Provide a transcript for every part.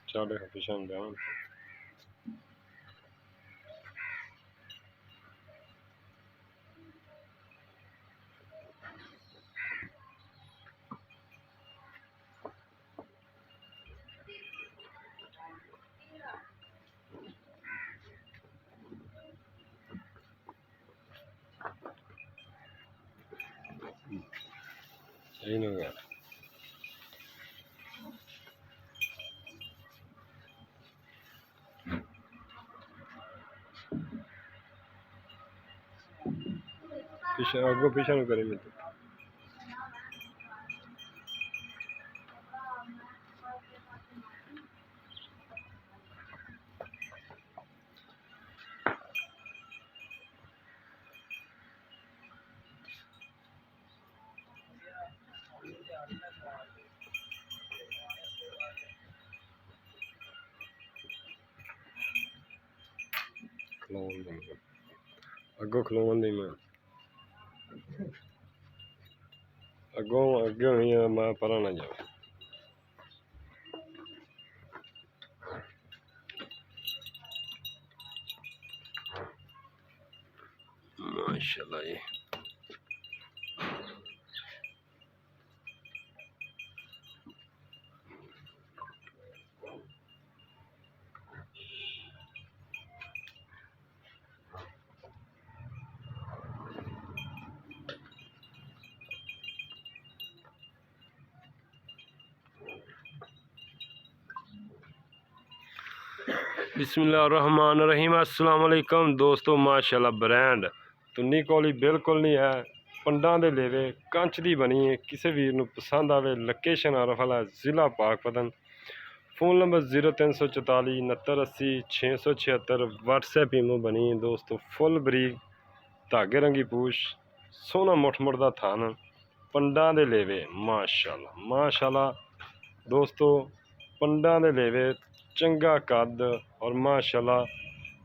ਸਾਡੇ ਪਿਛਾਂ ਜਾਣ ਇਹ ਨਹੀਂ ਗਿਆ पिछा अगो पिछा न करे मैं अगो खलोन दी मैं अगों अगे होनी है मैं परा ना जाऊँ माशाल्लाह जी बिस्मिल्लाहिर्रहमानिर्रहीम अस्सलाम वालेकुम दोस्तों माशाल्लाह ब्रांड तुन्नी कोली बिल्कुल नहीं है पंडा दे लेवे कंच दी बनी है किसी वीर नूं पसंद आवे लोकेशन आरफ वाला जिला पाकपतन फ़ोन नंबर 0344 6980 676 व्हाट्सएप ईमो बनी है दोस्तों फुल बरीक धागे रंगी पूछ सोना मुठ मुठ दा थान पंडा दे लेवे माशाल्लाह माशाल्लाह दोस्तों पंडा दे लेवे चंगा कद और माशाल्लाह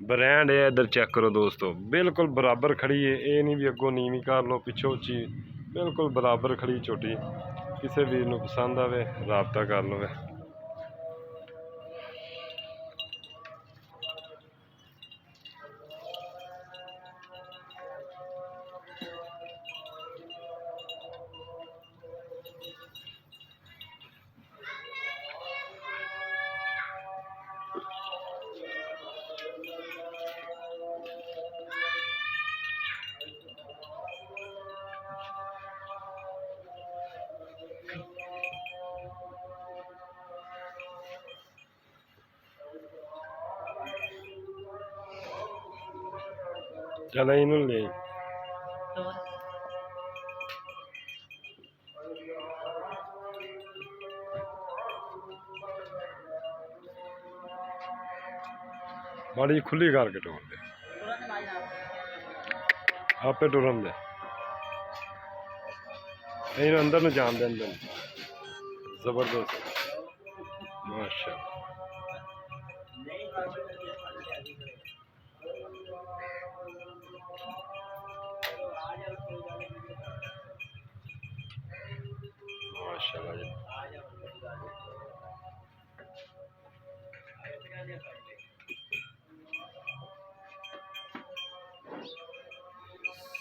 ब्रांड है इधर चेक करो दोस्तों बिल्कुल बराबर खड़ी है ये नहीं भी अगों नीवी कर लो पिछों उच्ची बिल्कुल बराबर खड़ी छोटी किसी वीर नूं पसंद आवे राबता कर लो। चल इनू ले बड़ी खुली करके टोर दे आपे टुरन दे इन अंदर न जान दे अंदर जबरदस्त माशाल्लाह माशाल्लाह जी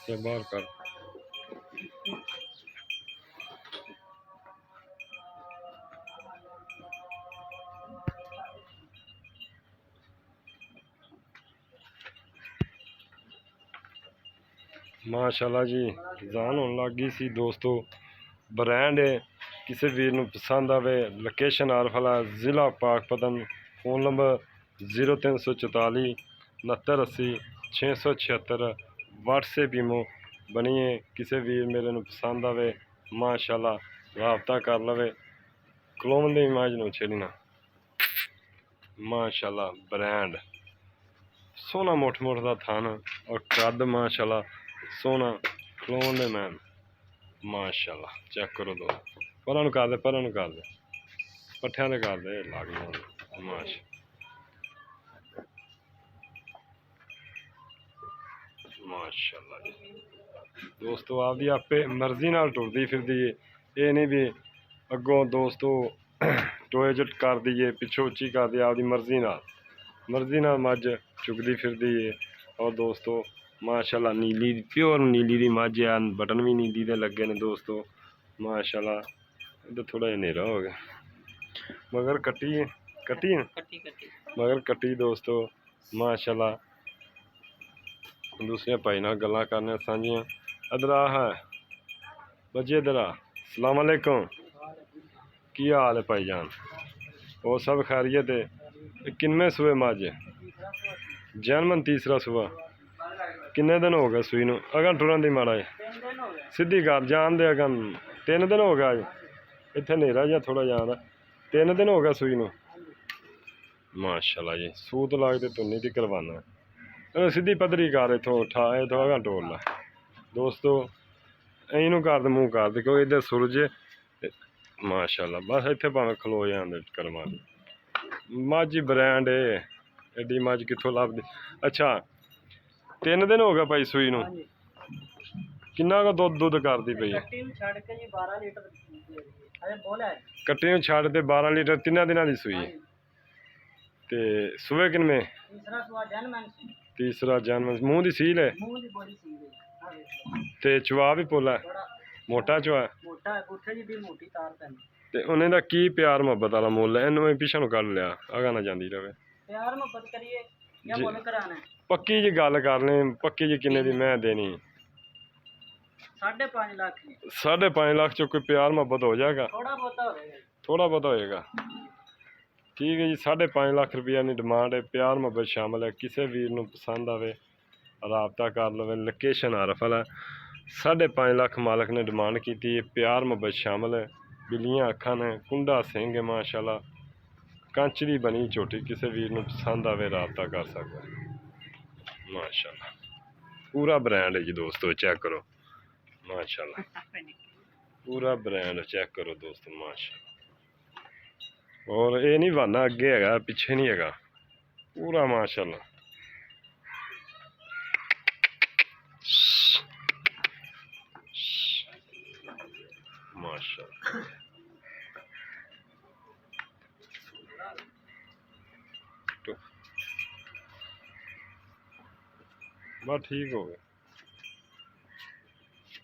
से बाहर कर माशाल्लाह जी जान होने लग गई सी दोस्तों ब्रांड है किसी वीर नूं पसंद आवे लोकेशन आरफला जिला पाकपतन फ़ोन नंबर 0344 6980 676 व्हाट्सएप ईमो बनिए किसी वीर मेरे नूं पसंद आवे माशाल्लाह राबता कर लवे क्लोन दी इमेज नूं छेड़ना माशाल्लाह ब्रांड सोना मुठ मुठ दा थान और कद माशाल्लाह सोना क्लोन दे मैन माशाल्लाह चेक करो दो परां नूं कर दे पट्ठियां दे कर दे लाग माश ਮਾਸ਼ਾਅੱਲਾ ਜੀ ਦੋਸਤੋ ਆਪਦੀ ਆਪੇ ਮਰਜ਼ੀ ਨਾਲ ਟੁਰਦੀ ਫਿਰਦੀ ਏ ਇਹ ਨਹੀਂ ਵੀ ਅੱਗੋਂ ਦੋਸਤੋ ਟੋਏ ਚ ਕਰਦੀ ਏ ਪਿੱਛੋਂ ਉੱਚੀ ਕਰਦੀ ਆਪਦੀ ਮਰਜ਼ੀ ਨਾਲ ਮੱਝ ਚੁਗਦੀ ਫਿਰਦੀ ਏ ਔਰ ਦੋਸਤੋ ਮਾਸ਼ਾਅੱਲਾ ਨੀਲੀ ਪਿਓਰ ਨੀਲੀ ਦੀ ਮੱਝ ਆ ਬਟਨ ਵੀ ਨੀਲੀ ਦੇ ਲੱਗੇ ਨੇ ਦੋਸਤੋ ਮਾਸ਼ਾਅੱਲਾ ਇੱਧਰ ਥੋੜਾ ਜਿਹਾ ਹਨੇਰਾ ਹੋ ਗਿਆ ਮਗਰ ਕੱਟੀ ਮਗਰ ਕੱਟੀ ਦੋਸਤੋ ਮਾਸ਼ਾਅੱਲਾ ਦੂਸਰੇ ਭਾਈ ਨਾਲ ਗੱਲਾਂ ਕਰਨੀਆਂ ਸਾਂਝੀਆਂ ਅਦਰਾ ਹੈ ਬੱਜੇ ਦਰਾ ਸਲਾਮ ਅਲੈਕੁਮ ਕੀ ਹਾਲ ਹੈ ਭਾਈ ਜਾਨ ਉਹ ਸਭ ਖੈਰੀਅਤ है किनमें सूए मझ जन्मन तीसरा सूआ किन्ने दिन हो गए सूई नूं अगन टुरन दी माड़ा सीधी गल जान दे अगन 3 दिन हो गया इत्थे हनेरा जिहा थोड़ा जान 3 दिन हो गया सूई नूं माशाअल्लाह जी सूत लाग ते तुन्नी दी करवाना सीधी पद्धरी कर इथों उठा इथों अगन टोल ला दोस्तों इनू कर दे मूँह कर दे क्योंकि इधर सूरज माशाअल्लाह बस इत्थे भावें खलो जान करवा मझ ब्रांड एडी मझ कितों लभदी अच्छा 3 दिन हो गए भाई सूई नूं किन्ना का दुध करदी पई है कट्टी नूं छड्ड ते 12 लीटर 3 दिनां दी सूई ते सूए किनमें तीसरा जन्म मूँह दी सील है ते चवा भी पोला मोटा चवा ਤੇ ਉਹਨੇ ਦਾ ਕੀ ਪਿਆਰ ਮੁਹੱਬਤ ਵਾਲਾ ਮੁੱਲ ਹੈ ਇਹਨੂੰ ਪਿੱਛੇ ਨੂੰ ਕੱਢ ਲਿਆ ਅਗਾ ਨਾ ਜਾਂਦੀ ਰਵੇ ਪਿਆਰ ਮੁਹੱਬਤ ਕਰੀਏ ਜਾਂ ਮੁੱਲ ਕਰਾਣਾ ਪੱਕੀ ਜੀ ਗੱਲ ਕਰਨੀ ਪੱਕੀ ਜੀ ਕਿੰਨੇ ਦੀ ਮੈਂ ਦੇਣੀ 5.5 ਲੱਖ 5.5 ਲੱਖ ਚੋਂ ਕੋਈ ਪਿਆਰ ਮੁਹੱਬਤ ਹੋ ਜਾਏਗਾ ਥੋੜਾ ਬਹੁਤਾ ਹੋਏਗਾ ਠੀਕ ਹੈ ਜੀ 5.5 ਲੱਖ ਰੁਪਈਆ ਦੀ ਡਿਮਾਂਡ ਹੈ ਪਿਆਰ ਮੁਹੱਬਤ ਸ਼ਾਮਲ ਹੈ ਕਿਸੇ ਵੀਰ ਨੂੰ ਪਸੰਦ ਆਵੇ ਰਾਬਤਾ ਕਰ ਲਵੇ ਲੋਕੇਸ਼ਨ ਆਰਫਲ ਹੈ 5.5 ਲੱਖ ਮਾਲਕ ਨੇ ਡਿਮਾਂਡ ਕੀਤੀ ਹੈ ਪਿਆਰ ਮੁਹੱਬਤ ਸ਼ਾਮਲ ਹੈ ਬਿੱਲੀਆਂ ਅੱਖਾਂ ਨੇ ਕੁੰਡਾ ਸਿੰਘ ਹੈ ਮਾਸ਼ਾਅੱਲਾ ਕੰਚ ਦੀ ਬਣੀ ਝੋਟੀ ਕਿਸੇ ਵੀਰ ਨੂੰ ਪਸੰਦ ਆਵੇ ਰਾਬਤਾ ਕਰ ਸਕਦਾ ਮਾਸ਼ਾਅੱਲਾ ਪੂਰਾ ਬ੍ਰਾਂਡ ਹੈ ਜੀ ਦੋਸਤੋ ਚੈੱਕ ਕਰੋ ਮਾਸ਼ਾਅੱਲਾ पूरा ब्रांड चेक करो दोस्तों माशाल्लाह और ये नहीं बहाना अगे है पीछे नहीं है पूरा माशाल्लाह माशाल्लाह तो बस ठीक हो गया।